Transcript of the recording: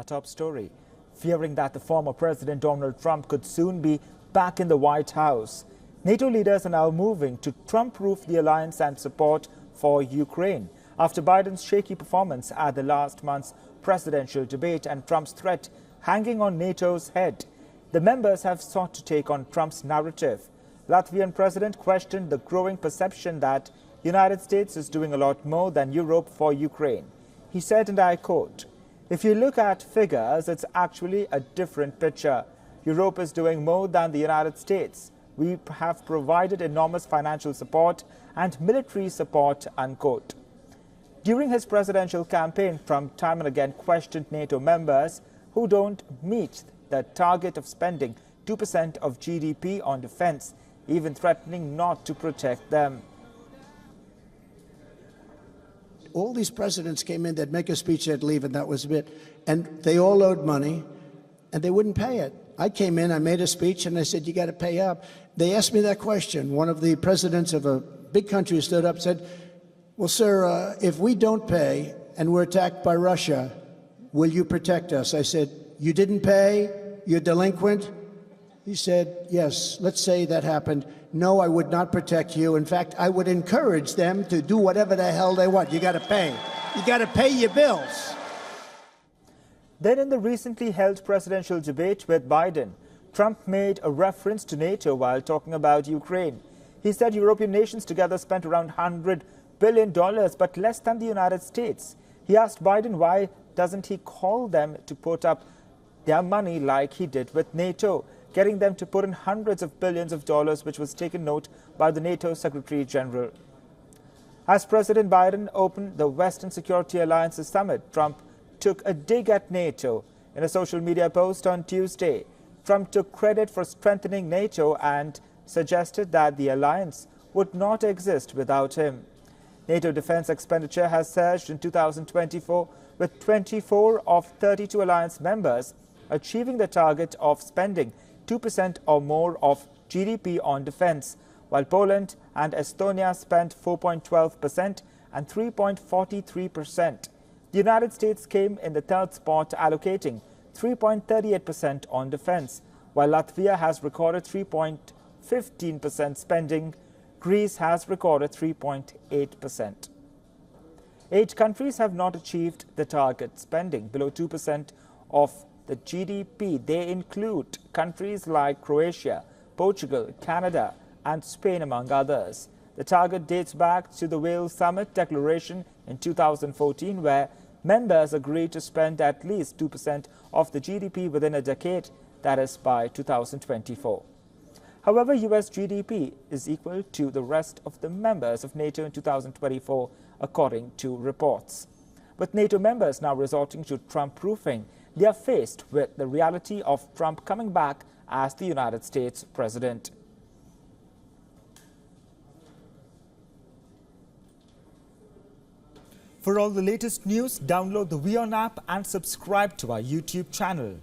Our top story. Fearing that the former President Donald Trump could soon be back in the White House, NATO leaders are now moving to Trump-proof the alliance and support for Ukraine after Biden's shaky performance at the last month's presidential debate and Trump's threat hanging on NATO's head. The members have sought to take on Trump's narrative. Latvian president questioned the growing perception that the United States is doing a lot more than Europe for Ukraine. He said, and I quote, "If you look at figures, it's actually a different picture. Europe is doing more than the United States. We have provided enormous financial support and military support," unquote. During his presidential campaign, Trump time and again questioned NATO members who don't meet the target of spending 2% of GDP on defense, even threatening not to protect them. All these presidents came in, they'd make a speech, they'd leave, and that was it. And they all owed money, and they wouldn't pay it. I came in, I made a speech, and I said, you got to pay up. They asked me that question. One of the presidents of a big country stood up and said, well, sir, if we don't pay and we're attacked by Russia, will you protect us? I said, you didn't pay? You're delinquent? He said, yes, let's say that happened. No, I would not protect you. In fact, I would encourage them to do whatever the hell they want. You got to pay. You got to pay your bills. Then in the recently held presidential debate with Biden, Trump made a reference to NATO while talking about Ukraine. He said European nations together spent around $100 billion, but less than the United States. He asked Biden why doesn't he call them to put up their money like he did with NATO, getting them to put in hundreds of billions of dollars, which was taken note by the NATO Secretary General. As President Biden opened the Western Security Alliance's summit, Trump took a dig at NATO. In a social media post on Tuesday, Trump took credit for strengthening NATO and suggested that the alliance would not exist without him. NATO defense expenditure has surged in 2024, with 24 of 32 alliance members achieving the target of spending 2% or more of GDP on defense, while Poland and Estonia spent 4.12% and 3.43%. The United States came in the third spot, allocating 3.38% on defense, while Latvia has recorded 3.15% spending. Greece has recorded 3.8%. 8 countries have not achieved the target spending below 2% of the GDP. They include countries like Croatia, Portugal, Canada, and Spain, among others. The target dates back to the WION Summit declaration in 2014, where members agreed to spend at least 2% of the GDP within a decade, that is by 2024. However, U.S. GDP is equal to the rest of the members of NATO in 2024, according to reports. With NATO members now resorting to Trump-proofing, they are faced with the reality of Trump coming back as the United States president. For all the latest news, download the WION app and subscribe to our YouTube channel.